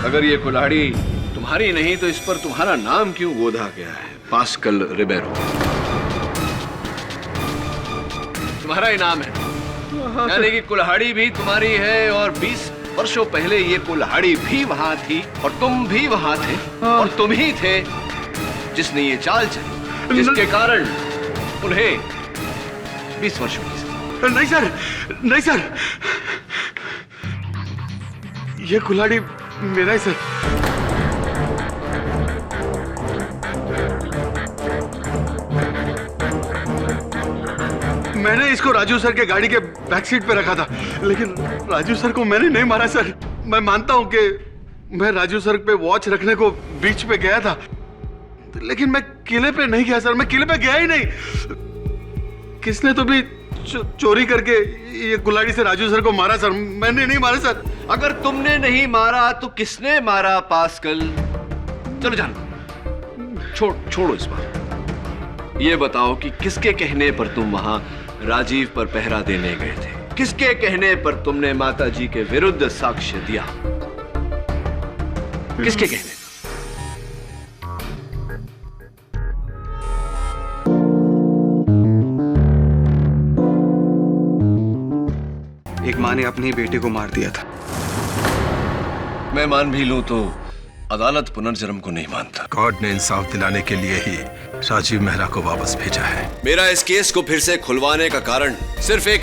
अगर ये कुल्हाड़ी तुम्हारी नहीं तो इस पर तुम्हारा नाम क्यों गोदा गया है? पास्कल रिबेरो तुम्हारा ही नाम है, यानी कि कुल्हाड़ी भी तुम्हारी है। और 20 वर्षों पहले ये कुल्हाड़ी भी वहां थी और तुम भी वहां थे, और तुम ही थे जिसने ये चाल चली, जिसके कारण उन्हें 20 वर्षों की सजा। नहीं सर, नहीं सर, ये कुल्हाड़ी मेरा है सर। मैंने इसको राजू सर के गाड़ी के बैक सीट पे रखा था, लेकिन राजू सर को मैंने नहीं मारा सर। मैं मानता हूं कि मैं राजू सर पे वॉच रखने को बीच पे गया था, लेकिन मैं किले पे नहीं गया सर। मैं किले पे गया ही नहीं। किसने तो भी चोरी करके ये कुल्हाड़ी से राजू सर को मारा सर। मैंने नहीं मारा सर। अगर तुमने नहीं मारा तो किसने मारा पास्कल? चलो जान, छोड़ो इस बात। ये बताओ कि किसके कहने पर तुम वहां राजीव पर पहरा देने गए थे? किसके कहने पर तुमने माता जी के विरुद्ध साक्ष्य दिया? किसके कहने? एक माँ ने अपने बेटे को मार दिया था। मैं मान भी लूं तो अदालत पुनर्जन्म को नहीं मानता। गॉड ने इंसाफ दिलाने के लिए ही राजीव मेहरा को वापस भेजा है। मेरा इस केस को फिर से खुलवाने का कारण सिर्फ एक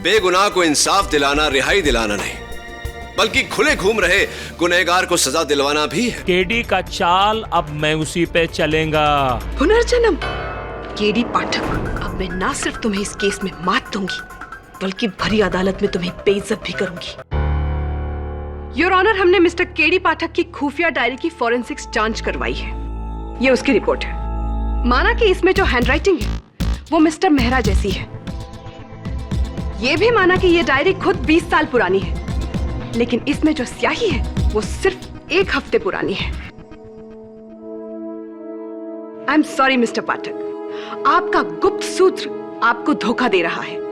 बेगुनाह को इंसाफ दिलाना, रिहाई दिलाना नहीं, बल्कि खुले घूम रहे गुनहगार को सजा दिलवाना भी है। केडी का चाल अब मैं उसी पे चलेगा। पुनर्जन्म? केडी पाठक, अब मैं ना सिर्फ तुम्हें इस केस में मात दूंगी, बल्कि भरी अदालत में तुम्हें बेइज्जत भी करूंगी। योर ऑनर, हमने मिस्टर केडी पाठक की खुफिया डायरी की फॉरेंसिक्स जांच करवाई है। ये उसकी रिपोर्ट है। माना कि इसमें जो हैंडराइटिंग है वो मिस्टर मेहरा जैसी है। ये भी माना कि ये डायरी खुद 20 साल पुरानी है, लेकिन इसमें जो स्याही है वो सिर्फ 1 हफ्ते पुरानी है। आई एम सॉरी मिस्टर पाठक, आपका गुप्त सूत्र आपको धोखा दे रहा है।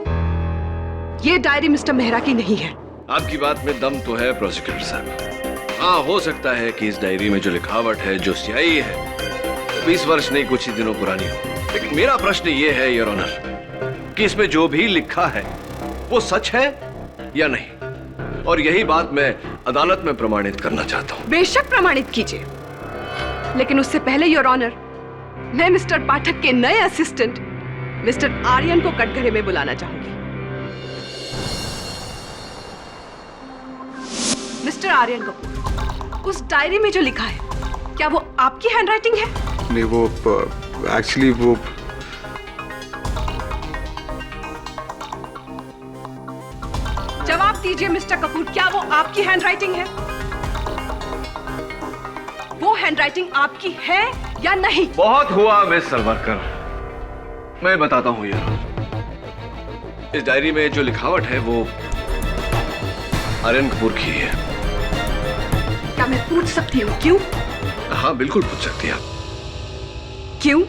ये डायरी मिस्टर मेहरा की नहीं है। आपकी बात में दम तो है प्रोसिक्यूटर साहब। हाँ, हो सकता है कि इस डायरी में जो लिखावट है, जो स्याही है, 20 वर्ष नहीं कुछ ही दिनों पुरानी हो। लेकिन मेरा प्रश्न ये है योर ऑनर कि इसमें जो भी लिखा है वो सच है या नहीं, और यही बात मैं अदालत में प्रमाणित करना चाहता हूँ। बेशक प्रमाणित कीजिए, लेकिन उससे पहले योर ऑनर, मैं मिस्टर पाठक के नए असिस्टेंट मिस्टर आर्यन को कटघरे में बुलाना चाहूंगी। मिस्टर आर्यन कपूर, उस डायरी में जो लिखा है क्या वो आपकी हैंडराइटिंग है? नहीं, वो एक्चुअली वो जवाब दीजिए मिस्टर कपूर, क्या वो आपकी हैंडराइटिंग है? वो हैंडराइटिंग आपकी है या नहीं? बहुत हुआ मिस सलवारकर, मैं बताता हूँ यार। इस डायरी में जो लिखावट है वो आर्यन कपूर की है। क्या मैं पूछ सकती हूँ क्यों? हाँ बिल्कुल पूछ सकती हैं आप। क्यों?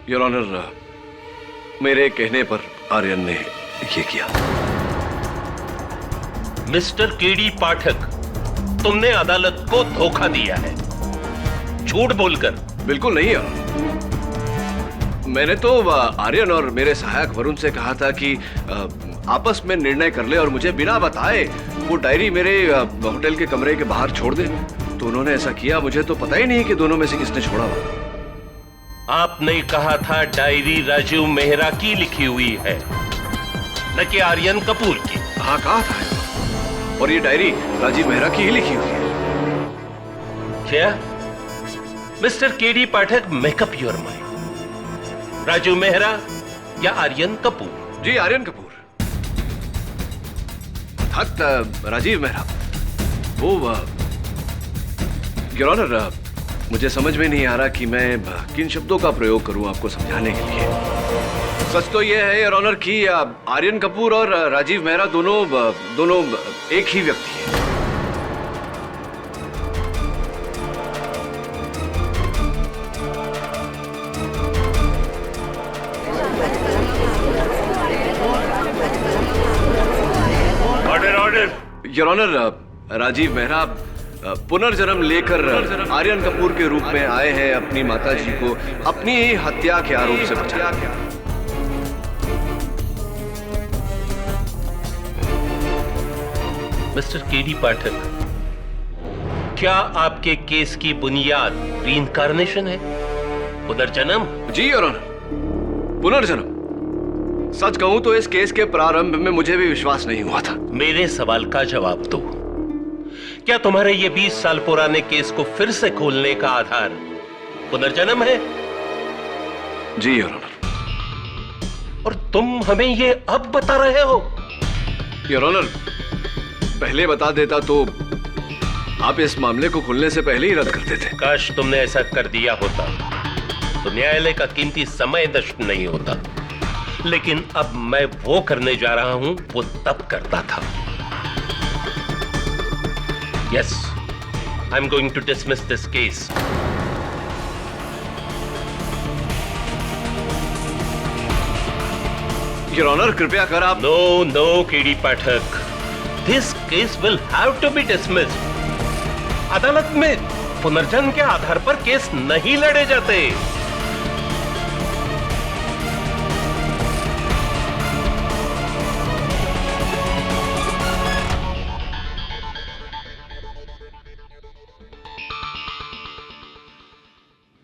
योर ऑनर, मेरे कहने पर आर्यन ने ये किया। मिस्टर केडी पाठक, तुमने अदालत को धोखा दिया है, झूठ बोलकर। बिल्कुल नहीं योर ऑनर। मैंने तो आर्यन और मेरे सहायक वरुण से कहा था कि आपस में निर्णय कर ले और मुझे बिना बताए वो डायरी मेरे होटल के कमरे के बाहर छोड़ दे, तो उन्होंने ऐसा किया। मुझे तो पता ही नहीं कि दोनों में से किसने छोड़ा हुआ। आपने कहा था डायरी राजीव मेहरा की लिखी हुई है, न कि आर्यन कपूर की। हाँ कहा था, और ये डायरी राजीव मेहरा की ही लिखी हुई है। क्या mister KD Pathak, make up your mind, Rajeev Mehra या आर्यन कपूर? जी आर्यन कपूर। राजीव मेहरा वो योर ऑनर, मुझे समझ में नहीं आ रहा कि मैं किन शब्दों का प्रयोग करूं आपको समझाने के लिए। सच तो यह है योर ऑनर कि आर्यन कपूर और राजीव मेहरा दोनों एक ही व्यक्ति हैं। योर ऑनर, राजीव मेहरा पुनर्जन्म लेकर आर्यन कपूर के रूप में आए हैं अपनी माताजी को अपनी ही हत्या के आरोप से बचाने। मिस्टर केडी पाठक, क्या आपके केस की बुनियाद रीइंकार्नेशन है, पुनर्जन्म? जी योर ऑनर, पुनर्जन्म। सच कहूं तो इस केस के प्रारंभ में मुझे भी विश्वास नहीं हुआ था। मेरे सवाल का जवाब दो। क्या तुम्हारे ये 20 साल पुराने केस को फिर से खोलने का आधार पुनर्जन्म है? जी योर ऑनर। और तुम हमें ये अब बता रहे हो? योर ऑनर, पहले बता देता तो आप इस मामले को खुलने से पहले ही रद्द करते थे। काश तुमने ऐसा कर दिया होता तो न्यायालय का कीमती समय नष्ट नहीं होता। लेकिन अब मैं वो करने जा रहा हूं वो तब करता था। Yes, I am going to dismiss this case. Your honour, कृपया कर आप। No KD Pathak, this case will have to be dismissed. अदालत में पुनर्जन्म के आधार पर केस नहीं लड़े जाते।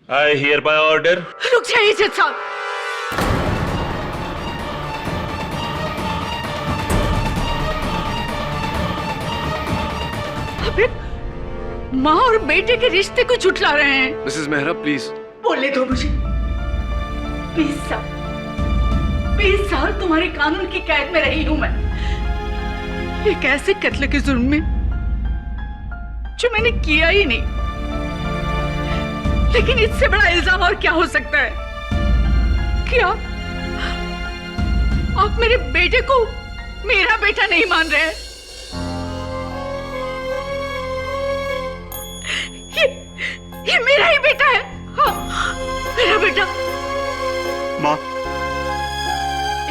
I hereby order। रुक जाइए जज साहब। अबे माँ और बेटे के रिश्ते को झुठला रहे हैं। Mrs Mehra please. बोलने दो मुझे। 20 साल तुम्हारे कानून की कैद में रही हूं मैं, एक ऐसे कत्ल के जुर्म में जो मैंने किया ही नहीं। लेकिन इससे बड़ा इल्जाम और क्या हो सकता है? क्या आप मेरे बेटे को मेरा बेटा नहीं मान रहे? ये मेरा ही बेटा है। हाँ, मेरा बेटा। माँ,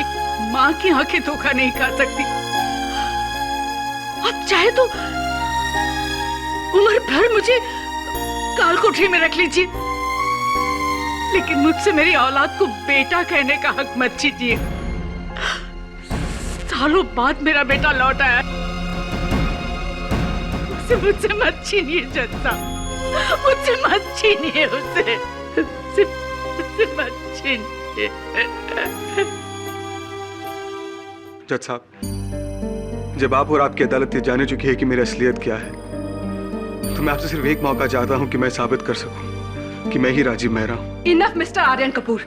एक माँ की आंखें धोखा नहीं खा सकती। आप चाहे तो उम्र भर मुझे काल कोठरी में रख लीजिए, लेकिन मुझसे मेरी औलाद को बेटा कहने का हक मत छीनिए। सालों बाद मेरा बेटा लौट आया, उसे मुझसे मत छीनिए जज साहब, मुझसे मत छीनिए उसे, मुझसे मत छीनिए। जज साहब, जब आप और आपकी अदालत ये जाने चुकी है कि मेरी असलियत क्या है, तो मैं आपसे सिर्फ एक मौका चाहता हूं कि मैं साबित कर सकूं कि मैं ही राजीव मेहरा हूं। इनफ मिस्टर आर्यन कपूर,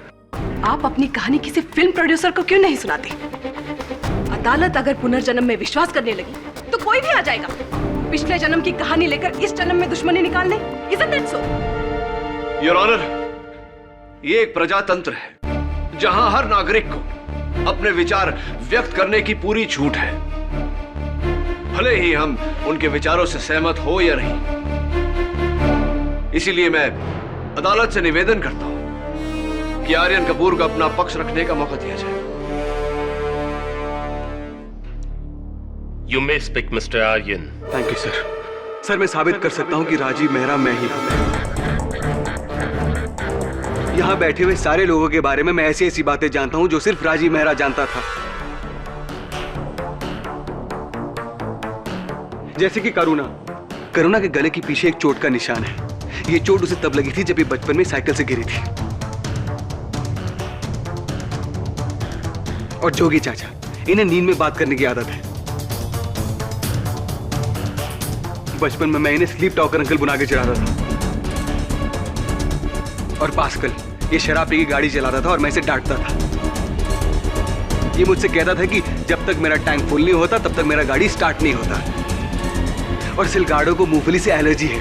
आप अपनी कहानी किसी फिल्म प्रोड्यूसर को क्यों नहीं सुनाते? अदालत अगर पुनर्जन्म में विश्वास करने लगी तो कोई भी आ जाएगा पिछले जन्म की कहानी लेकर इस जन्म में दुश्मनी निकालने। Isn't that so? Your honour, ये एक प्रजातंत्र है जहां हर नागरिक को अपने विचार व्यक्त करने की पूरी छूट है, भले ही हम उनके विचारों से सहमत हो या नहीं। इसीलिए मैं अदालत से निवेदन करता हूं कि आर्यन कपूर को अपना पक्ष रखने का मौका दिया जाए। You may speak, Mr. Aryan। Thank you sir. Sir, मैं साबित कर सकता हूं कि राजीव मेहरा मैं ही हूं। यहां बैठे हुए सारे लोगों के बारे में मैं ऐसी ऐसी बातें जानता हूं जो सिर्फ राजीव मेहरा जानता था। जैसे कि करुणा के गले के पीछे एक चोट का निशान है। ये चोट उसे तब लगी थी जब ये बचपन में साइकिल से गिरी थी। और जोगी चाचा, इन्हें नींद में बात करने की आदत है। बचपन में मैं इन्हें स्लीप टॉकर अंकल बुला के चढ़ाता था। और पास्कल, ये शराब पी के गाड़ी चलाता था और मैं इसे डांटता था। ये मुझसे कहता था कि जब तक मेरा टैंक फुल नहीं होता तब तक मेरा गाड़ी स्टार्ट नहीं होता। और सिलगाड़ों को मूंगफली से एलर्जी है।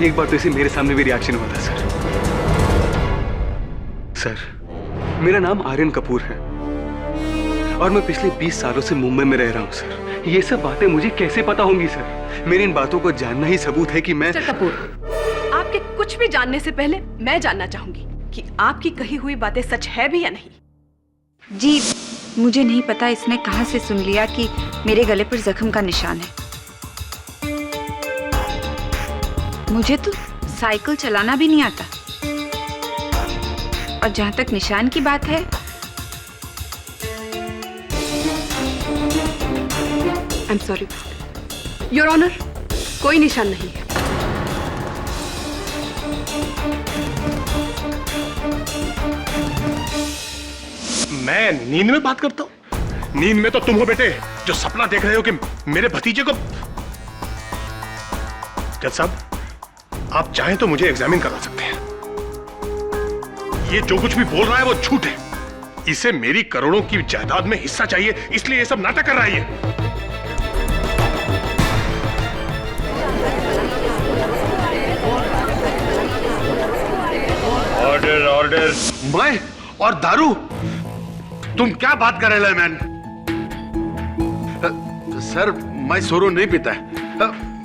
एक बार तो इसे मेरे सामने भी रिएक्शन हुआ था सर, मेरा नाम आर्यन कपूर है और मैं पिछले 20 सालों से मुंबई में रह रहा हूं सर। ये सब बातें मुझे कैसे पता होंगी सर? मेरी इन बातों को जानना ही सबूत है कि मैं। मिस्टर कपूर, आपके कुछ भी जानने से पहले मैं जानना चाहूंगी कि आपकी कही हुई बातें सच है भी या नहीं। जी मुझे नहीं पता इसने कहां से सुन लिया कि मेरे गले पर जख्म का निशान है। मुझे तो साइकिल चलाना भी नहीं आता। और जहां तक निशान की बात है, I am sorry your honour, कोई निशान नहीं है। मैं नींद में बात करता हूँ? नींद में तो तुम हो बेटे, जो सपना देख रहे हो कि मेरे भतीजे को। जज साहब, आप चाहें तो मुझे एग्जामिन करवा सकते हैं। ये जो कुछ भी बोल रहा है वो झूठ है। इसे मेरी करोड़ों की जायदाद में हिस्सा चाहिए, इसलिए ये सब नाटक कर रहा है ये। Order order. मैं और दारू? तुम क्या बात कर रहे हो मैन? सर, मैं सोरो नहीं पीता है।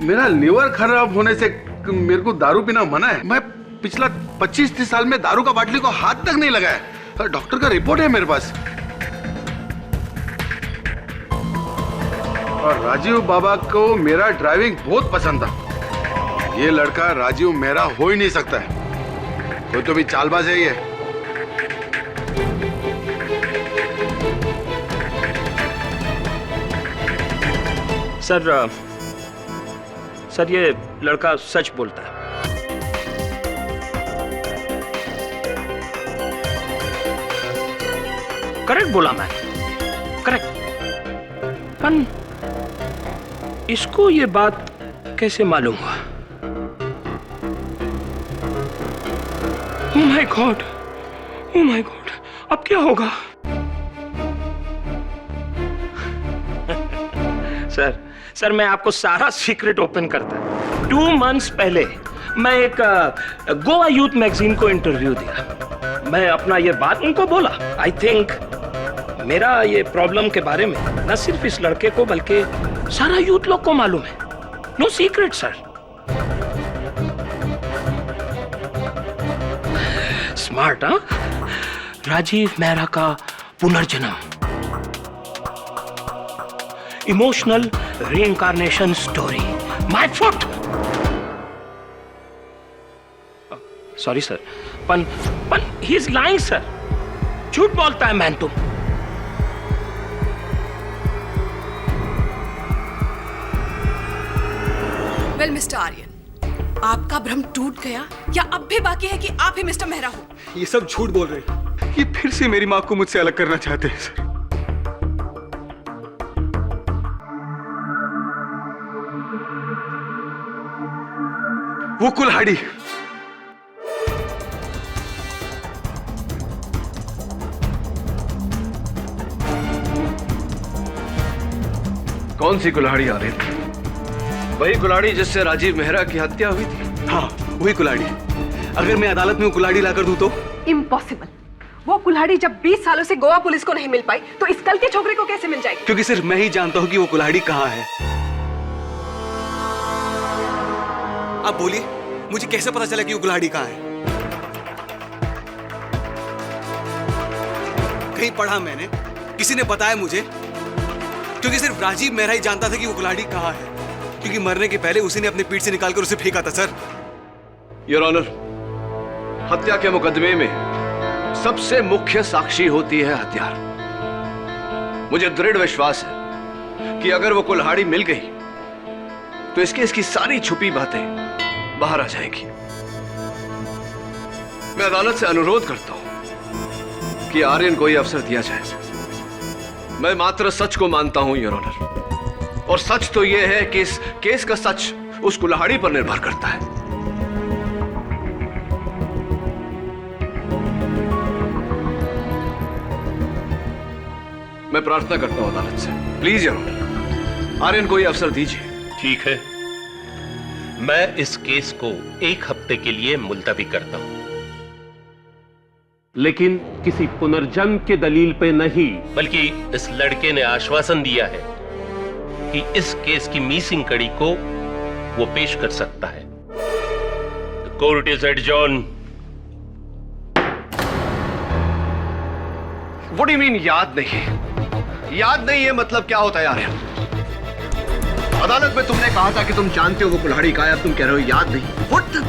मेरा लिवर खराब होने से मेरे को दारू पीना मना है। मैं पिछला 25-30 साल में दारू का बाटली को हाथ तक नहीं लगाया। डॉक्टर का रिपोर्ट है मेरे पास। और राजीव बाबा को मेरा ड्राइविंग बहुत पसंद था। ये लड़का राजीव मेरा हो ही नहीं सकता है। कोई तो भी चालबाज है ये। सर ये लड़का सच बोलता है। करेक्ट बोला मैं, करेक्ट। पर इसको ये बात कैसे मालूम हुआ? Oh my God, oh my God, अब क्या होगा? सर मैं आपको सारा सीक्रेट ओपन करता हूं। 2 मंथ्स पहले मैं एक गोवा यूथ मैगजीन को इंटरव्यू दिया। मैं अपना ये बात उनको बोला। आई थिंक मेरा ये प्रॉब्लम के बारे में न सिर्फ इस लड़के को बल्कि सारा यूथ लोग को मालूम है। No secret sir. स्मार्ट, हाँ? राजीव मेहरा का पुनर्जन्म, emotional reincarnation story. My foot. Sorry sir. Pan he is lying sir. झूठ बोलता है मैन तुम। वेल मिस्टर आर्यन, आपका भ्रम टूट गया या अब भी बाकी है कि आप ही मिस्टर मेहरा हो? ये सब झूठ बोल रहे हैं। ये फिर से मेरी माँ को मुझसे अलग करना चाहते हैं सर। वो कुल्हाड़ी, कौन सी कुल्हाड़ी आ रही थी? वही कुल्हाड़ी जिससे राजीव मेहरा की हत्या हुई थी? हाँ, वही कुल्हाड़ी। अगर मैं अदालत में वो कुल्हाड़ी लाकर दूं तो? इम्पॉसिबल। वो कुल्हाड़ी जब 20 सालों से गोवा पुलिस को नहीं मिल पाई तो इस कल के छोकरे को कैसे मिल जाएगी? क्योंकि सिर्फ मैं ही जानता हूं कि वो कुल्हाड़ी कहाँ है। आप बोलिए, मुझे कैसे पता चला कि वो कुल्हाड़ी कहाँ है? कहीं पढ़ा मैंने, किसी ने बताया मुझे, क्योंकि सिर्फ राजीव मेहरा ही जानता था कि वो कुल्हाड़ी कहाँ है, क्योंकि मरने के पहले उसी ने अपने पीठ से निकालकर उसे फेंका था सर। योर ऑनर, हत्या के मुकदमे में सबसे मुख्य साक्षी होती है हत्यार। मुझे दृढ़ विश्वास है कि अगर वो कुल्हाड़ी मिल गई तो इसकी सारी छुपी बातें बाहर आ जाएगी। मैं अदालत से अनुरोध करता हूं कि आर्यन को यह अवसर दिया जाए। मैं मात्र सच को मानता हूं योर ऑनर, और सच तो यह है कि इस केस का सच उस कुल्हाड़ी पर निर्भर करता है। मैं प्रार्थना करता हूं अदालत से, प्लीज योर ऑनर, आर्यन को यह अवसर दीजिए। ठीक है, मैं इस केस को 1 हफ्ते के लिए मुलतवी करता हूं, लेकिन किसी पुनर्जन्म के दलील पे नहीं, बल्कि इस लड़के ने आश्वासन दिया है कि इस केस की मिसिंग कड़ी को वो पेश कर सकता है। The court is adjourn. What do you mean याद नहीं? याद नहीं है मतलब क्या होता है यार? अदालत में तुमने कहा था कि तुम जानते हो वो कुल्हाड़ी का है, अब तुम कह रहे हो याद नहीं। What the...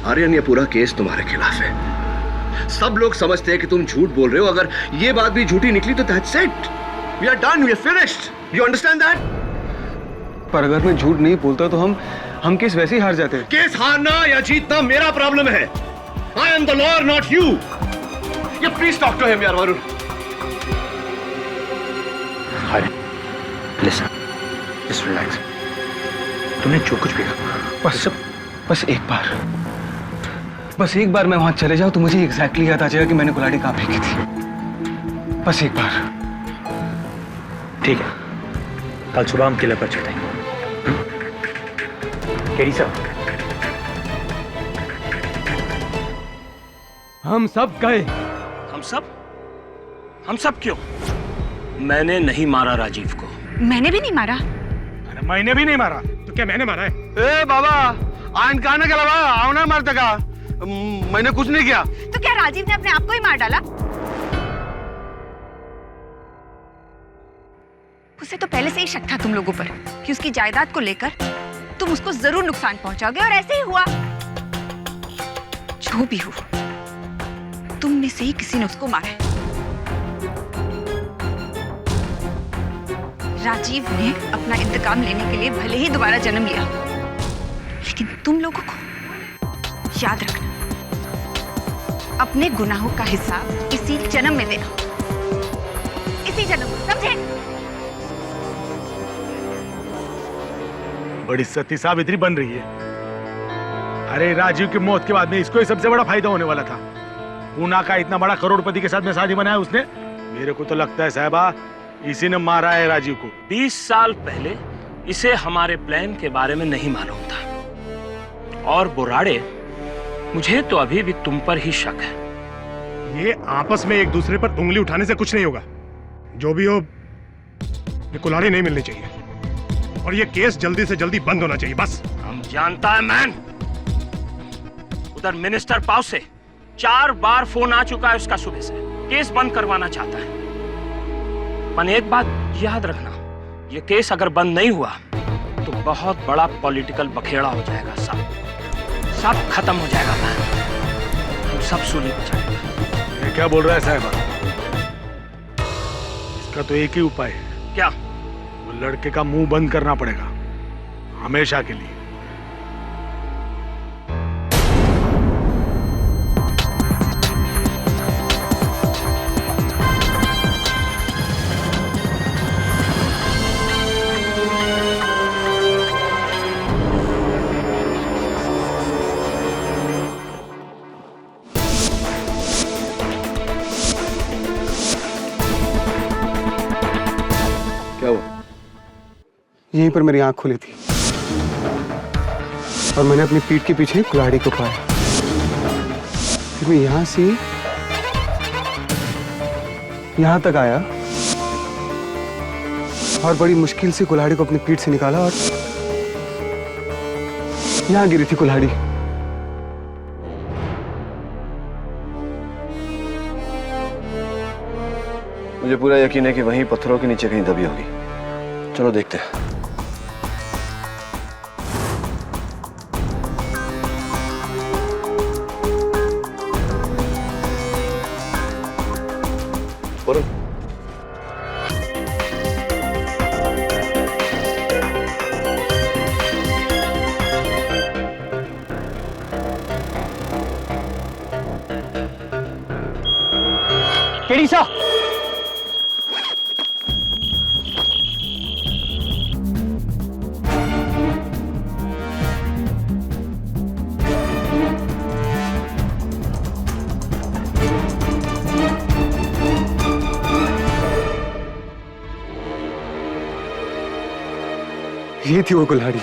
आर्यन, ये पूरा केस तुम्हारे खिलाफ है। सब लोग समझते हैं कि तुम झूठ बोल रहे हो। अगर ये बात भी झूठी निकली तो that's it. We are done. We are finished. You understand that? पर अगर मैं झूठ नहीं बोलता तो हम केस वैसे ही हार जाते हैं। केस हारना या जीतना मेरा प्रॉब्लम है। I am the lawyer, not you. You please talk to him, यार वरुण। Listen, just relax. तुमने जो कुछ भी कहा, बस एक बार मैं वहां चले जाऊं तो मुझे एग्जैक्टली याद आ जाएगा कि मैंने कुल्हाड़ी कहां फेंकी थी। बस एक बार। ठीक है, कल सुबह हम किले पर चढ़ेंगे। केडी साहब, हम सब गए। हम सब क्यों? मैंने नहीं मारा राजीव को। मैंने भी नहीं मारा। अरे मैंने भी नहीं मारा, तो क्या मैंने मारा है? ए बाबा, आयन कहने के अलावा आवना मारते का? मैंने कुछ नहीं किया। तो क्या राजीव ने अपने आप को ही मार डाला? उसे तो पहले से ही शक था तुम लोगों पर कि उसकी जायदाद को लेकर तुम उसको जरूर नुकसान पहुंचाओगे, और ऐसे ही हुआ। जो भी हो, तुम में से ही किसी ने उसको मारा है। राजीव ने अपना इंतकाम लेने के लिए भले ही दोबारा जन्म लिया, लेकिन तुम लोगों को याद रखना, अपने गुनाहों का हिसाब इसी जन्म में देना। इसी जन्म में, समझे? बड़ी सती सावित्री बन रही है। अरे राजीव की मौत के बाद में इसको ही सबसे बड़ा फायदा होने वाला था। पूना का इतना बड़ा करोड़पति के साथ में शादी बनाया उसने। मेरे को तो लगता है साहबा इसी ने मारा है राजीव को। 20 साल पहले इसे हमारे प्लान के बारे में नहीं मालूम था। और बुराड़े, मुझे तो अभी भी तुम पर ही शक है। ये आपस में एक दूसरे पर उंगली उठाने से कुछ नहीं होगा। जो भी हो, ये कुल्हाड़ी नहीं मिलनी चाहिए और ये केस जल्दी से जल्दी बंद होना चाहिए, बस। हम जानता है मैन। उधर मिनिस्टर पाव से 4 बार फोन आ चुका है उसका सुबह से, केस बंद करवाना चाहता है। पर एक बात याद रखना, ये केस अगर बंद नहीं हुआ तो बहुत बड़ा पॉलिटिकल बखेड़ा हो जाएगा। सब खत्म हो जाएगा मैन। हम सब सूली पे जाएंगे। ये क्या बोल रहा है साहब? इसका तो एक ही उपाय है। क्या? वो लड़के का मुंह बंद करना पड़ेगा, हमेशा के लिए। यहीं पर मेरी आंख खुली थी और मैंने अपनी पीठ के पीछे कुल्हाड़ी को पाया। फिर मैं यहां से यहां तक आया और बड़ी मुश्किल से कुल्हाड़ी को अपनी पीठ से निकाला और यहां गिरी थी कुल्हाड़ी। मुझे पूरा यकीन है कि वहीं पत्थरों के नीचे कहीं दबी होगी। चलो देखते हैं। केडी साहब, ये थी वो कुल्हाड़ी।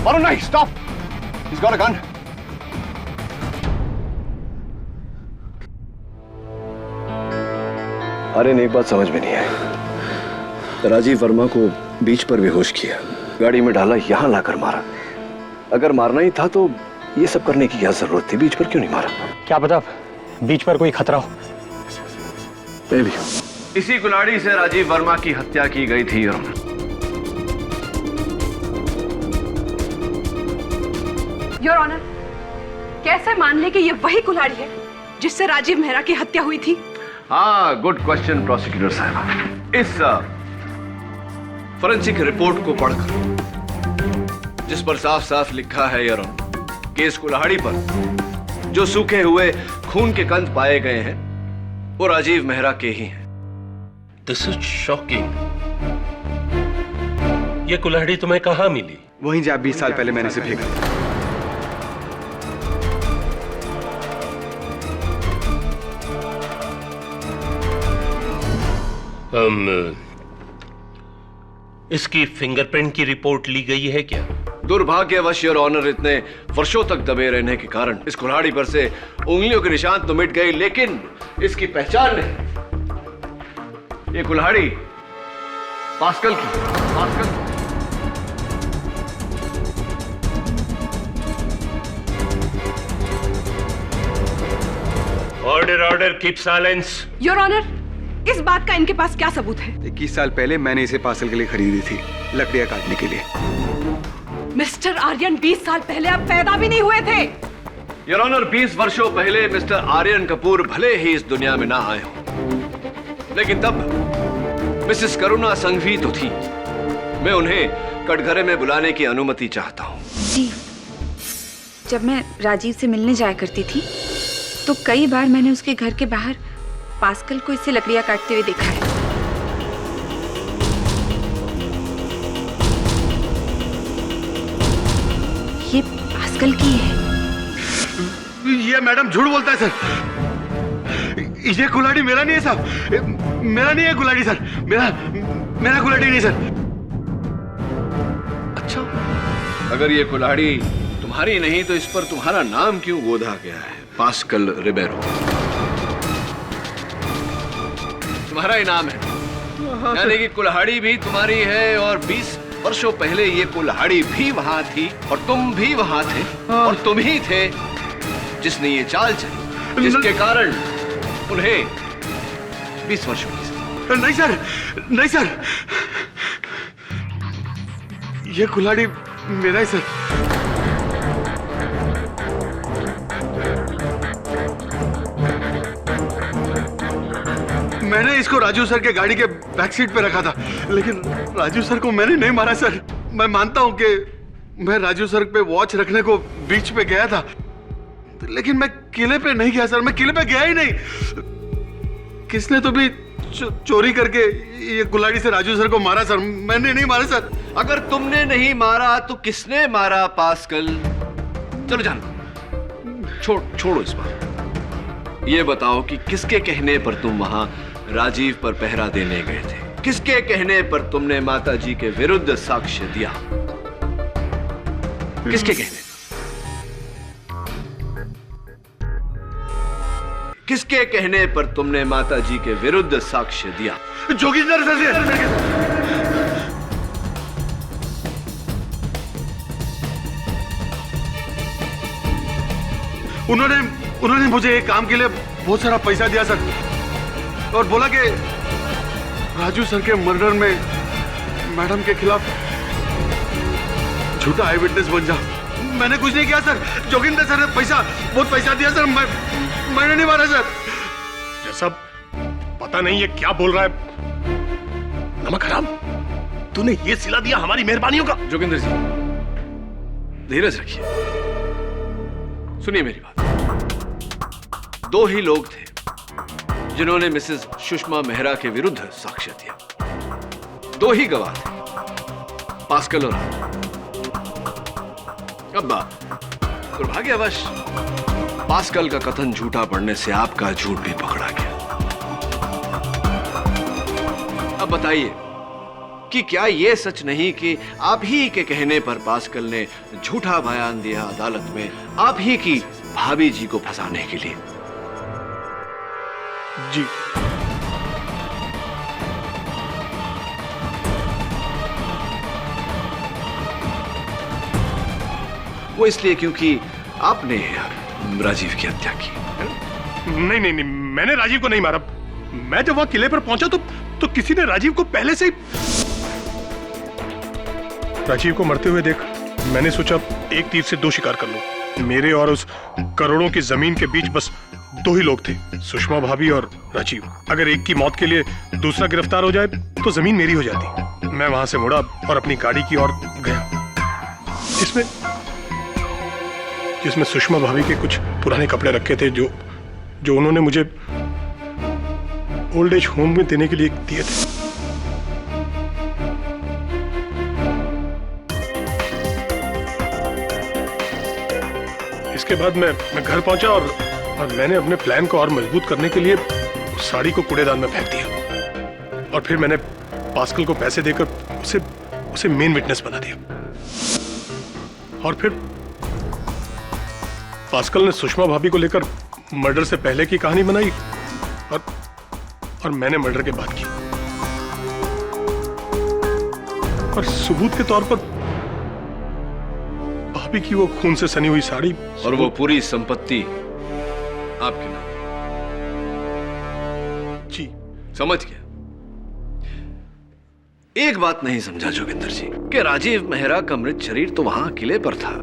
Varun, नहीं, stop! He's got a gun. Aryan, एक बात समझ में नहीं आई। राजीव वर्मा को बीच पर बेहोश किया, गाड़ी में डाला, यहां लाकर मारा। अगर मारना ही था तो ये सब करने की क्या जरूरत थी? बीच पर क्यों नहीं मारा? क्या पता बीच पर कोई खतरा हो। मैं भी इसी कुल्हाड़ी से राजीव वर्मा की हत्या की गई थी। योर ऑनर, कैसे मान ले कि ये वही कुल्हाड़ी है जिससे राजीव मेहरा की हत्या हुई थी? हाँ, गुड क्वेश्चन प्रोसिक्यूटर साहब। इस फोरेंसिक रिपोर्ट को पढ़कर जिस पर साफ साफ लिखा है योर ऑनर, केस कुल्हाड़ी पर जो सूखे हुए खून के कंद पाए गए हैं वो राजीव मेहरा के ही हैं। This is shocking. ये कुल्हाड़ी तुम्हें कहां मिली? वहीं जहां 20 साल पहले मैंने इसे फेंका था। इसकी फिंगरप्रिंट की रिपोर्ट ली गई है क्या? दुर्भाग्यवश योर ऑनर, इतने वर्षों तक दबे रहने के कारण इस कुल्हाड़ी पर से उंगलियों के निशान तो मिट गए, लेकिन इसकी पहचान नहीं। ये कुल्हाड़ी पास्कल की। Pascal order order, keep silence. Your honour, इस बात का इनके पास क्या सबूत है? 21 साल पहले मैंने इसे पार्सल के लिए खरीदी थी, लकड़ियां काटने के लिए। मिस्टर आर्यन, 20 साल पहले आप पैदा भी नहीं हुए थे। योर ऑनर, 20 वर्षों पहले मिस्टर आर्यन कपूर भले ही इस दुनिया में ना आए हो, लेकिन तब मिसेस करुणा संघवी तो थी। मैं उन्हें कटघरे में बुलाने की अनुमति चाहता हूँ। जी, जब मैं राजीव से मिलने जाया करती थी तो कई बार मैंने उसके घर के बाहर पास्कल को इससे लकड़ियां काटते हुए देखा है। ये पास्कल की है। ये मैडम झूठ बोलता है सर। ये कुल्हाड़ी मेरा नहीं है साहब, मेरा नहीं है कुल्हाड़ी सर, मेरा कुल्हाड़ी नहीं सर। अच्छा, अगर ये कुल्हाड़ी तुम्हारी नहीं तो इस पर तुम्हारा नाम क्यों गोदा गया है? पास्कल रिबेरो तुम्हारा ही नाम है, यानी कि कुल्हाड़ी भी तुम्हारी है, और 20 वर्षों पहले ये कुल्हाड़ी भी वहां थी और तुम भी वहां थे, और तुम ही थे जिसने ये चाल चली जिसके कारण उन्हें 20 वर्षों की। नहीं सर, नहीं सर, ये कुल्हाड़ी मेरा ही सर। मैंने इसको राजू सर के गाड़ी के बैक सीट पे रखा था, लेकिन राजू सर को मैंने नहीं मारा सर। मैं मानता हूं कि मैं राजू सर पे वॉच रखने को बीच पे गया था, लेकिन मैं किले पे नहीं गया सर। मैं किले पे गया ही नहीं। किसने तो भी चोरी करके ये कुल्हाड़ी से राजू सर को मारा सर। मैंने नहीं मारा सर। अगर तुमने नहीं मारा तो किसने मारा पास्कल? चलो जानो, छोड़ो इस बार। ये बताओ कि किसके कहने पर तुम वहां राजीव पर पहरा देने गए थे? किसके कहने पर तुमने माताजी के विरुद्ध साक्ष्य दिया? किसके कहने? किसके कहने पर तुमने माताजी के विरुद्ध साक्ष्य दिया? जोगिंदर सर से। उन्होंने मुझे एक काम के लिए बहुत सारा पैसा दिया सर, और बोला कि राजू सर के मर्डर में मैडम के खिलाफ झूठा आई विटनेस बन जा। मैंने कुछ नहीं किया सर। जोगिंदर सर ने बहुत पैसा दिया सर। मैंने नहीं मारा सर। ये सब पता नहीं ये क्या बोल रहा है। नमक हराम, तूने ये सिला दिया हमारी मेहरबानियों का। जोगिंदर जी, धीरज रखिए, सुनिए मेरी बात। दो ही लोग थे जिन्होंने मिसेस सुषमा मेहरा के विरुद्ध साक्ष्य दिया। दो ही गवाह थे, पास्कल और अब दुर्भाग्यवश पास्कल का कथन झूठा पड़ने से आपका झूठ भी पकड़ा गया। अब बताइए कि क्या यह सच नहीं कि आप ही के कहने पर पास्कल ने झूठा बयान दिया अदालत में, आप ही की भाभी जी को फंसाने के लिए? जी। वो इसलिए क्योंकि आपने राजीव की हत्या की। नहीं नहीं नहीं, मैंने राजीव को नहीं मारा। मैं जब वहां किले पर पहुंचा तो किसी ने राजीव को पहले से ही। राजीव को मरते हुए देख मैंने सोचा एक तीर से दो शिकार कर लूं। मेरे और उस करोड़ों की जमीन के बीच बस दो ही लोग थे, सुषमा भाभी और राजीव। अगर एक की मौत के लिए दूसरा गिरफ्तार हो जाए तो जमीन मेरी हो जाती। मैं वहां से मुड़ा और अपनी गाड़ी की ओर गया जिसमें सुषमा भाभी के कुछ पुराने कपड़े रखे थे जो उन्होंने मुझे ओल्ड एज होम में देने के लिए दिए थे। इसके बाद मैं घर पहुंचा और मैंने अपने प्लान को और मजबूत करने के लिए उस साड़ी को कूड़ेदान में फेंक दिया और फिर मैंने पास्कल को पैसे देकर उसे मेन विटनेस बना दिया। और फिर पास्कल ने सुषमा भाभी को लेकर मर्डर से पहले की कहानी बनाई और मैंने मर्डर के बाद की। और सबूत के तौर पर भाभी की वो खून से सनी हुई साड़ी और वो पूरी संपत्ति आपके नाम। जी समझ गया। एक बात नहीं समझा जोगिंदर जी कि राजीव मेहरा का मृत शरीर तो वहां किले पर था,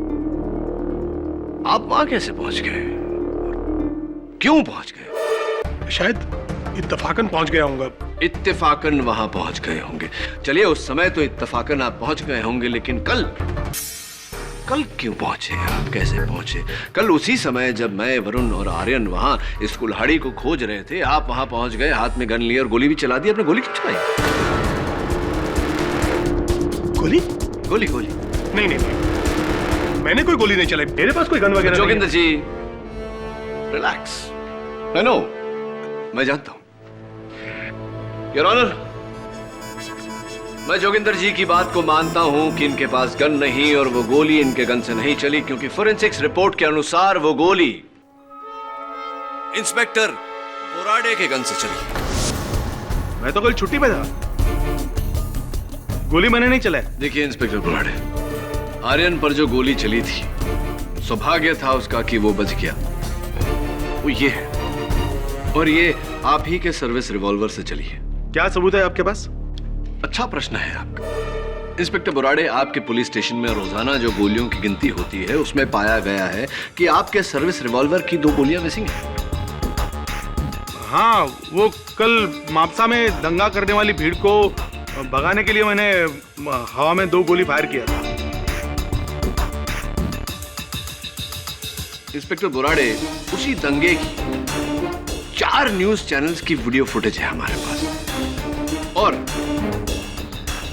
आप वहां कैसे पहुंच गए? क्यों पहुंच गए? शायद इत्तेफाकन पहुंच गया होऊंगा। इत्तेफाकन वहां पहुंच गए होंगे। चलिए उस समय तो इत्तेफाकन आप पहुंच गए होंगे, लेकिन कल क्यों पहुंचे? आप कैसे पहुंचे? कल उसी समय जब मैं, वरुण और आर्यन वहां इस कुल्हाड़ी को खोज रहे थे, आप वहां पहुंच गए, हाथ में गन लिए और गोली भी चला दी। आपने गोली क्यों चलाई? गोली नहीं, मैंने कोई गोली नहीं चलाई। मेरे पास कोई गन वगैरह। जोगिंदर जी रिलैक्स। आई नो, मैं जानता हूं। योर ऑनर, मैं जोगिंदर जी की बात को मानता हूं कि इनके पास गन नहीं और वो गोली इनके गन से नहीं चली, क्योंकि फोरेंसिक्स रिपोर्ट के अनुसार वो गोली इंस्पेक्टर बोराडे के गन से चली। मैं तो कल छुट्टी पे था, गोली मैंने नहीं चलाई। देखिए इंस्पेक्टर बोराडे, आर्यन पर जो गोली चली थी, सौभाग्य था उसका कि वो बच गया। वो ये है, और ये आप ही के सर्विस रिवॉल्वर से चली है। क्या सबूत है आपके पास? अच्छा प्रश्न है आपका। इंस्पेक्टर बोराडे, आपके पुलिस स्टेशन में रोजाना जो गोलियों की गिनती होती है उसमें पाया गया है कि आपके सर्विस रिवॉल्वर की 2 गोलियां मिसिंग हैं। हाँ, वो कल मापसा में दंगा करने वाली भीड़ को भगाने के लिए मैंने हवा में 2 गोली फायर किया था। इंस्पेक्टर बोराडे, उसी दंगे की 4 न्यूज चैनल्स की वीडियो फुटेज है हमारे पास, और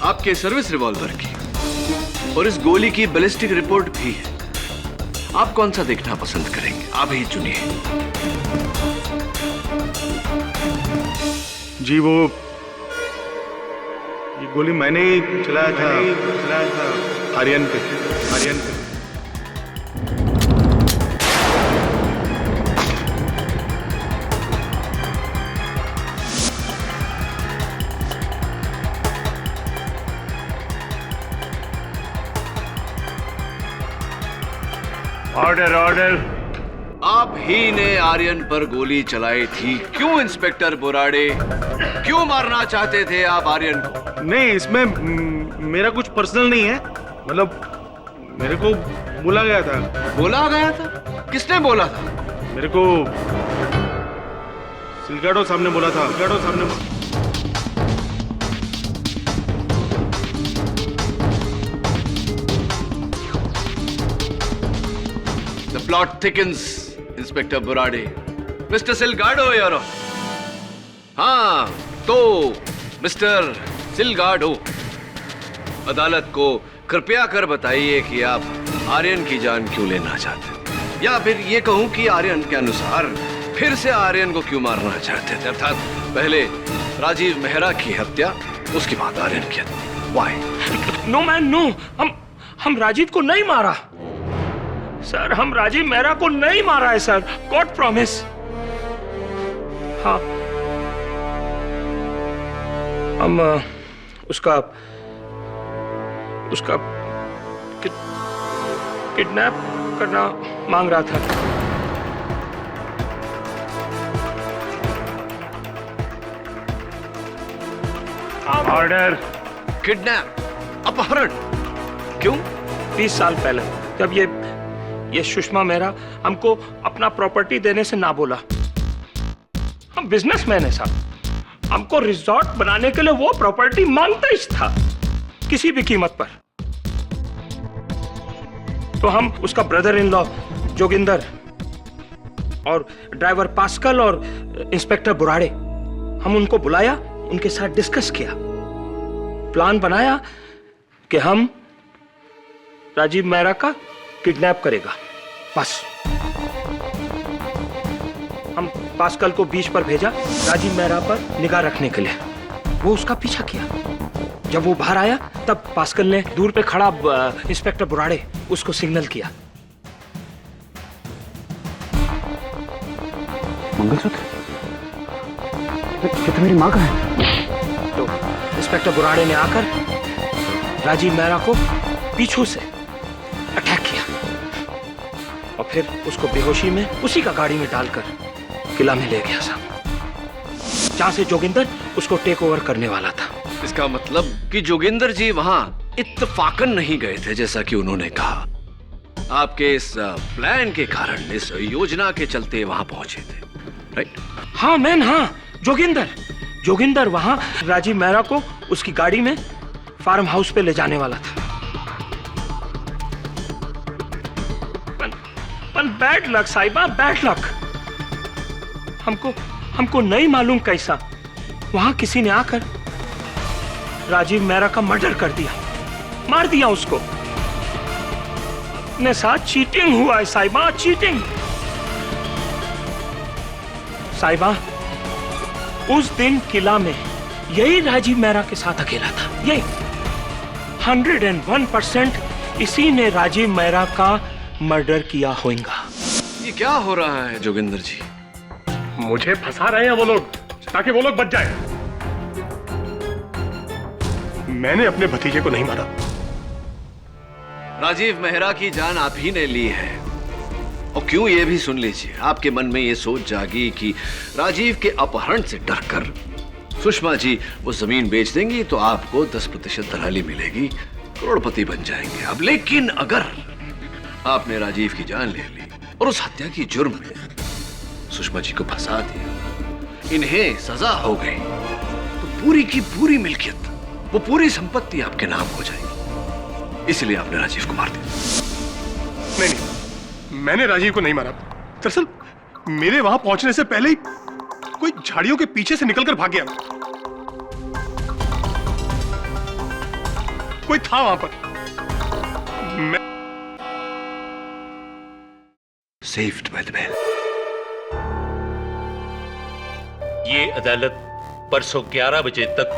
आपके सर्विस रिवॉल्वर की और इस गोली की बैलिस्टिक रिपोर्ट भी है। आप कौन सा देखना पसंद करेंगे? आप ही चुनिए। जी, ये गोली मैंने ही चलाया था आर्यन पे। ऑर्डर। आप ही ने आर्यन पर गोली चलाई थी। क्यों इंस्पेक्टर बोराडे? क्यों मारना चाहते थे आप आर्यन को? नहीं, इसमें मेरा कुछ पर्सनल नहीं है। मतलब मेरे को बोला गया था। बोला गया था? किसने बोला था? मेरे को सिलगाडो साहब ने बोला था। The plot thickens, inspector Borade. Mister Silgado, your honour. हाँ, तो मिस्टर सिलगाडो, अदालत को कृपया कर बताइए कि आप आर्यन की जान क्यों लेना चाहते थे, या फिर ये कहूं कि आर्यन के अनुसार फिर से आर्यन को क्यों मारना चाहते थे। अर्थात पहले राजीव मेहरा की हत्या, उसके बाद आर्यन की हत्या। Why? No man, no. हम राजीव को नहीं मारा सर। हम राजीव मेहरा को नहीं मारा है सर। God promise. हाँ, हम उसका किडनैप करना मांग रहा था। ऑर्डर। किडनैप, अपहरण, क्यों? 20 साल पहले जब ये सुषमा मेहरा हमको अपना प्रॉपर्टी देने से ना बोला। हम बिजनेसमैन है साहब, हमको रिजॉर्ट बनाने के लिए वो प्रॉपर्टी मांगता ही था किसी भी कीमत पर। तो हम उसका ब्रदर इन लॉ जोगिंदर और ड्राइवर पास्कल और इंस्पेक्टर बुराड़े, हम उनको बुलाया, उनके साथ डिस्कस किया, प्लान बनाया कि हम राजीव मेहरा का किडनैप करेगा। बस हम पास्कल को बीच पर भेजा राजीव मेहरा पर निगाह रखने के लिए। वो उसका पीछा किया। जब वो बाहर आया तब पास्कल ने दूर पे खड़ा इंस्पेक्टर बुराड़े उसको सिग्नल किया। मंगलसूत्र? ये तो मेरी माँ का है। तो इंस्पेक्टर बुराड़े ने आकर राजीव मेहरा को पीछू से अटैक किया और फिर उसको बेहोशी में उसी का गाड़ी में डालकर किला में ले गया साहब, जहां से जोगिंदर उसको टेक ओवर करने वाला था। इसका मतलब कि जोगिंदर जी वहां इत्तफाकन नहीं गए थे जैसा कि उन्होंने कहा। आपके इस प्लान के कारण, इस योजना के चलते वहां पहुंचे थे, राइट? हाँ मैन, हाँ। जोगिंदर वहां राजीव मेहरा को उसकी गाड़ी में फार्म हाउस पे ले जाने वाला था। पर बैड लक साहिबा, बैड लक। हमको नहीं मालूम कैसा वहां किसी ने आकर राजीव मेहरा का मर्डर कर दिया, मार दिया उसको। अपने साथ चीटिंग हुआ है साहिबा, चीटिंग। साहिबा, उस दिन किला में यही राजीव मेहरा के साथ अकेला था। यही 101% इसी ने राजीव मेहरा का मर्डर किया होगा। ये क्या हो रहा है जोगिंदर जी? मुझे फंसा रहे हैं वो लोग ताकि वो लोग बच जाए। मैंने अपने भतीजे को नहीं मारा। राजीव मेहरा की जान आप ही ने ली है। और क्यों, ये भी सुन लीजिए। आपके मन में ये सोच जागी कि राजीव के अपहरण से डरकर सुषमा जी वो जमीन बेच देंगी तो आपको 10% दलाली मिलेगी, करोड़पति बन जाएंगे। अब लेकिन अगर आपने राजीव की जान ले ली और उस हत्या की जुर्म में सुषमा जी को फंसा दिया, इन्हें सजा हो गई, तो पूरी की पूरी मिल्कियत, वो पूरी संपत्ति आपके नाम हो जाएगी। इसलिए आपने राजीव को मार दिया। नहीं, मैंने राजीव को नहीं मारा। दरअसल मेरे वहां पहुंचने से पहले ही कोई झाड़ियों के पीछे से निकलकर भाग गया। कोई था वहां पर। Saved by the bell. ये अदालत परसों 11 बजे तक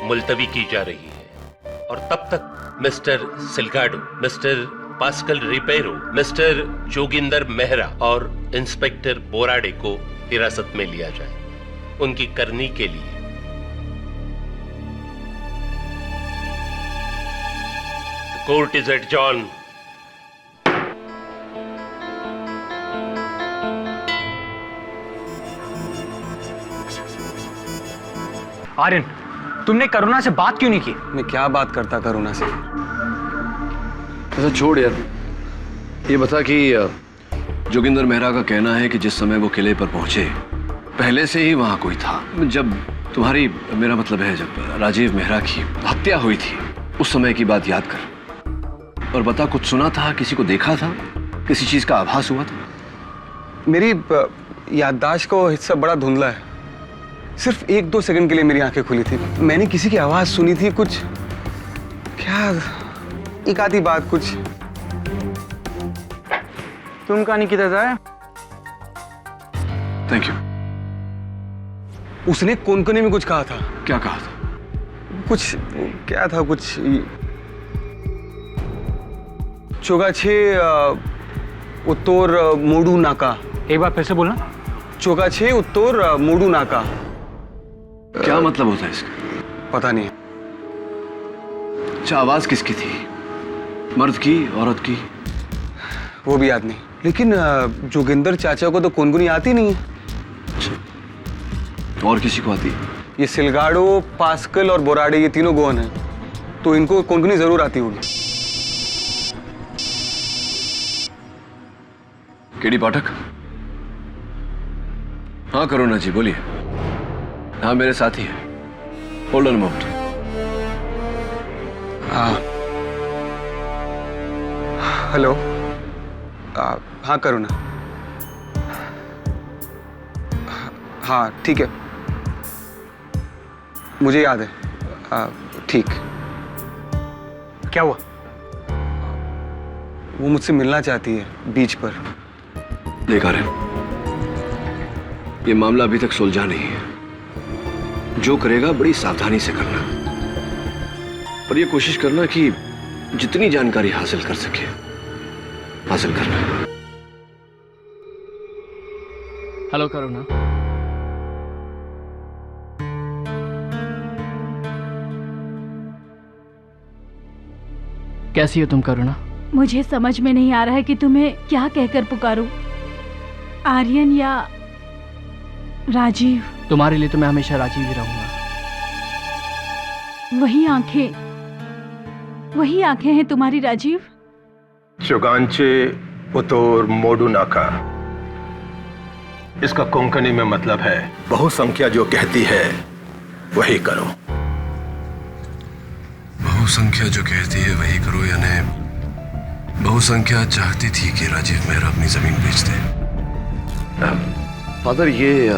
मुलतवी की जा रही है और तब तक mister Silgado, mister Pascal Ribeiro, mister Joginder Mehra और इंस्पेक्टर बोराडे को हिरासत में लिया जाए उनकी करनी के लिए। The court is adjourned. Aryan, तुमने करुणा से बात क्यों नहीं की? मैं क्या बात करता करुणा से? ऐसा छोड़ यार, ये बता कि जोगिंदर मेहरा का कहना है कि जिस समय वो किले पर पहुंचे पहले से ही वहां कोई था। जब तुम्हारी, मेरा मतलब है जब राजीव मेहरा की हत्या हुई थी उस समय की बात याद कर और बता, कुछ सुना था, किसी को देखा था, किसी चीज का आभास हुआ था? मेरी याददाश्त का हिस्सा बड़ा धुंधला है। सिर्फ 1-2 सेकंड के लिए मेरी आंखें खुली थी। मैंने किसी की आवाज सुनी थी, कुछ क्या, एक आधी बात कुछ। तुम कहानी किधर जाए? Thank you. उसने कोने में कुछ कहा था। क्या कहा था? कुछ क्या था, कुछ चोगाछे उत्तोर मोडू नाका। एक बार फिर से बोलना। चोगाछे उत्तोर मोडू नाका। क्या मतलब होता है इसका? पता नहीं। अच्छा, आवाज किसकी थी? मर्द की, औरत की? वो भी याद नहीं, लेकिन जोगिंदर चाचा को तो कोनगुनी आती नहीं है। और किसी को आती है? ये सिलगाड़ो, पास्कल और बोराडे ये तीनों गोवन हैं, तो इनको कोनगुनी जरूर आती होगी। केडी पाठक? हाँ करुणा जी बोलिए। हाँ मेरे साथी है। Hold on moment. हेलो। हाँ करुणा। हाँ ठीक है, मुझे याद है। ठीक। क्या हुआ? वो मुझसे मिलना चाहती है बीच पर। देखा रहे, ये मामला अभी तक सुलझा नहीं है। जो करेगा बड़ी सावधानी से करना, पर ये कोशिश करना कि जितनी जानकारी हासिल कर सके हासिल करना। हेलो करुणा। कैसी हो तुम करुणा? मुझे समझ में नहीं आ रहा है कि तुम्हें क्या कहकर पुकारूं, आर्यन या राजीव। तुम्हारे लिए तो मैं हमेशा राजीव ही रहूंगा। वही आंखें हैं तुम्हारी राजीव? चुगांचे उतोर मोडुनाका, इसका कोंकणी में मतलब है बहुसंख्या जो कहती है वही करो। बहुसंख्या जो कहती है वही करो, यानी बहुसंख्या चाहती थी कि राजीव मेहरा अपनी जमीन बेच दे। फादर, ये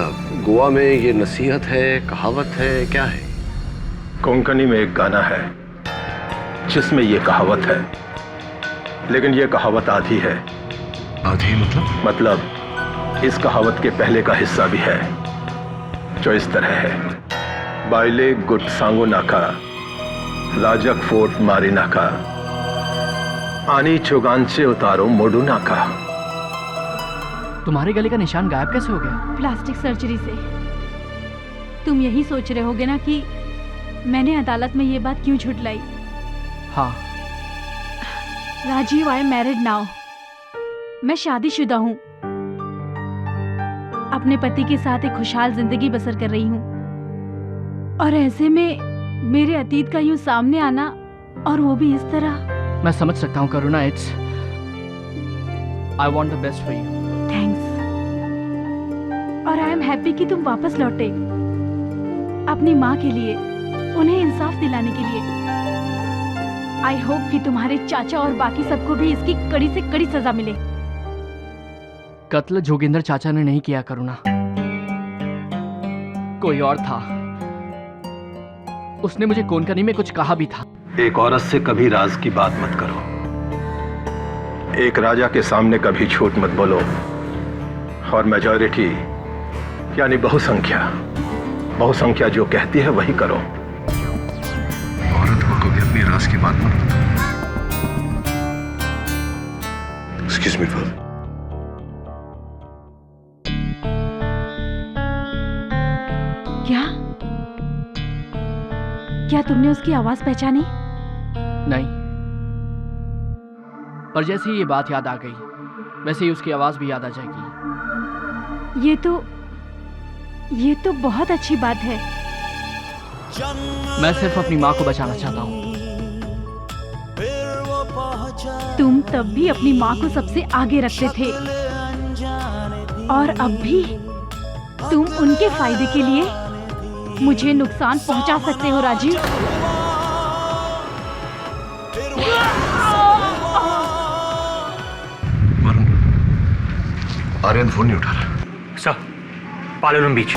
गोवा में ये नसीहत है, कहावत है, क्या है? कोंकणी में एक गाना है जिसमें ये कहावत है, लेकिन ये कहावत आधी है। आधी मतलब इस कहावत के पहले का हिस्सा भी है जो इस तरह है। बाइले गुट सांगो नाका, राजक फोर्ट मारी नाका, आनी चुगांचे उतारो मोडू नाका। तुम्हारे गले का निशान गायब कैसे हो गया? प्लास्टिक सर्जरी से। तुम यही सोच रहे होगे ना कि मैंने अदालत में ये बात क्यों झुठलाई। हाँ। Rajeev, I am married now. मैं शादीशुदा हूँ, अपने पति के साथ एक खुशहाल जिंदगी बसर कर रही हूँ, और ऐसे में मेरे अतीत का यूं सामने आना, और वो भी इस तरह। मैं समझ सकता हूँ Karuna. It's I want the best for you. Thanks. और आई एम हैप्पी कि तुम वापस लौटे, अपनी माँ के लिए, उन्हें इंसाफ दिलाने के लिए। आई होप कि तुम्हारे चाचा और बाकी सबको भी इसकी कड़ी से कड़ी सजा मिले। कत्ल जोगिंदर चाचा ने नहीं किया करुणा, कोई और था। उसने मुझे कोनकनी में कुछ कहा भी था। एक औरत से कभी राज की बात मत करो, एक राजा के सामने कभी झूठ मत बोलो, और मेजॉरिटी यानी बहुसंख्या जो कहती है वही करो। औरत को कभी अपनी राज की बात मत बताओ। Excuse me father. क्या तुमने उसकी आवाज पहचानी? नहीं, पर जैसे ही ये बात याद आ गई वैसे ही उसकी आवाज भी याद आ जाएगी। ये तो बहुत अच्छी बात है। मैं सिर्फ अपनी माँ को बचाना चाहता हूँ। तुम तब भी अपनी माँ को सबसे आगे रखते थे, और अब भी तुम उनके फायदे के लिए मुझे नुकसान पहुंचा सकते हो राजीव। आर्यन फोन नहीं उठा रहा। सर, पालोलम बीच।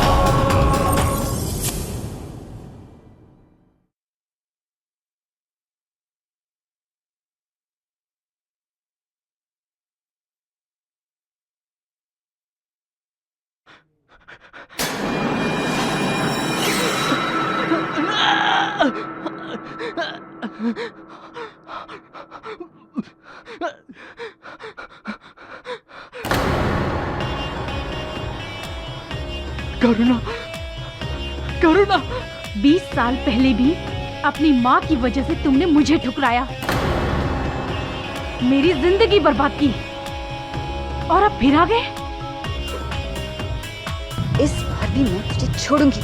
करुणा, 20 साल पहले भी अपनी माँ की वजह से तुमने मुझे ठुकराया, मेरी जिंदगी बर्बाद की, और अब फिर आ गए? इस बार भी मैं तुझे छोड़ूंगी।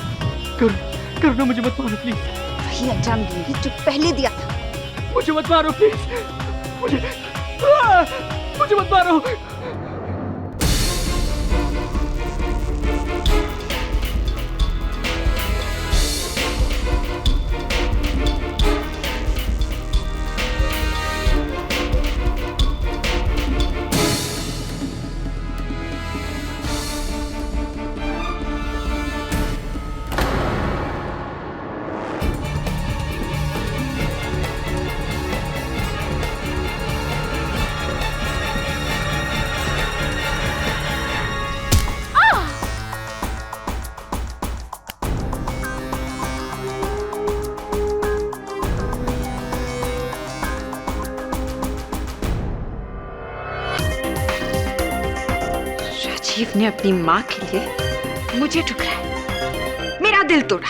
करुणा मुझे मत मारो प्लीज। वही अंजाम दूंगी जो पहले दिया था। मुझे मत मारो प्लीज। मुझे मत मारो। राजीव ने अपनी माँ के लिए मुझे ठुकराया, मेरा दिल तोड़ा।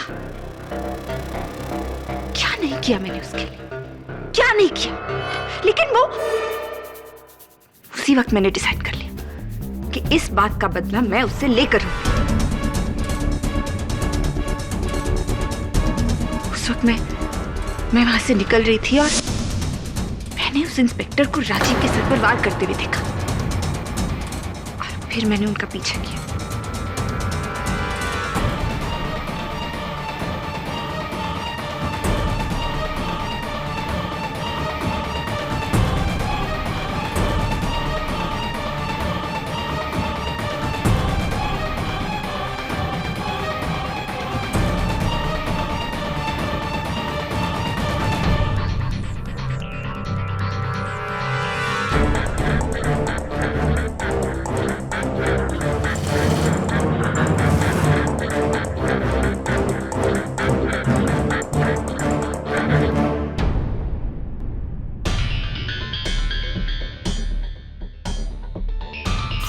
क्या नहीं किया मैंने उसके लिए, क्या नहीं किया। लेकिन वो उसी वक्त मैंने डिसाइड कर लिया कि इस बात का बदला मैं उससे लेकर रहूंगी। उस वक्त मैं वहां से निकल रही थी और मैंने उस इंस्पेक्टर को राजीव के सर पर वार करते हुए देखा। फिर मैंने उनका पीछा किया।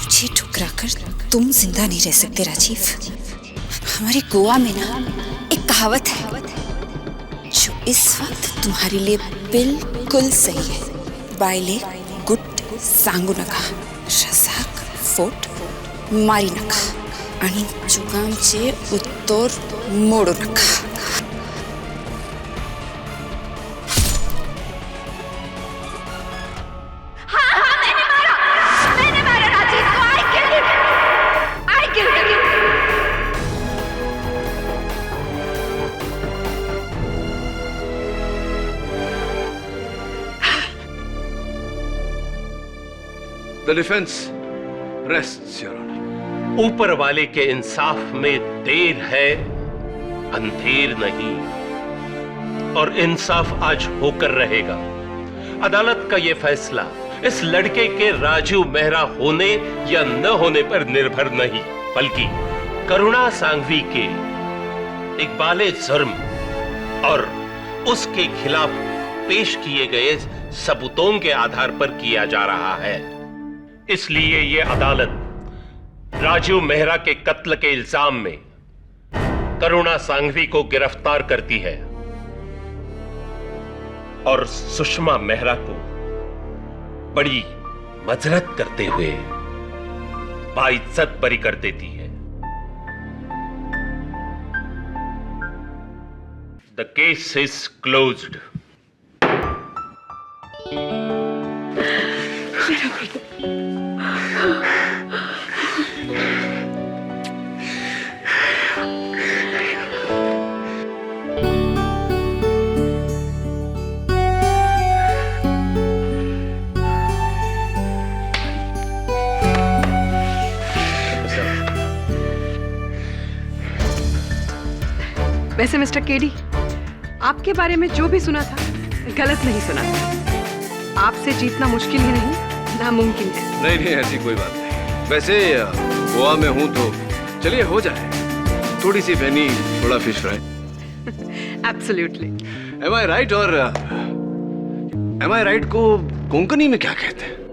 मुझे ठुकराकर तुम जिंदा नहीं रह सकते राजीव। हमारे गोवा में ना एक कहावत है जो इस वक्त तुम्हारे लिए बिल्कुल सही है। बायले गुट सांगू नका रसाक फोट मारी नका आणि चुकामचे उत्तर मोडू नका। The defense rests, Your Honor. ऊपर वाले के इंसाफ में देर है, अंधेर नहीं, और इंसाफ आज होकर रहेगा। अदालत का यह फैसला इस लड़के के राजू मेहरा होने या न होने पर निर्भर नहीं, बल्कि करुणा सांघवी के इकबाले जुर्म और उसके खिलाफ पेश किए गए सबूतों के आधार पर किया जा रहा है। इसलिए यह अदालत राजू मेहरा के कत्ल के इल्जाम में करुणा सांघवी को गिरफ्तार करती है और सुषमा मेहरा को बड़ी मजरत करते हुए बाइज्जत बरी कर देती है। The case is closed. वैसे मिस्टर केडी, आपके बारे में जो भी सुना था गलत नहीं सुना था। आपसे जीतना मुश्किल ही नहीं, नामुमकिन है। नहीं ऐसी कोई बात नहीं। वैसे गोवा में हूं तो चलिए हो जाए, थोड़ी सी फैनी, थोड़ा फिश फ्राई। एब्सोल्युटली। एम आई राइट? और एम आई राइट को कोंकणी में क्या कहते हैं?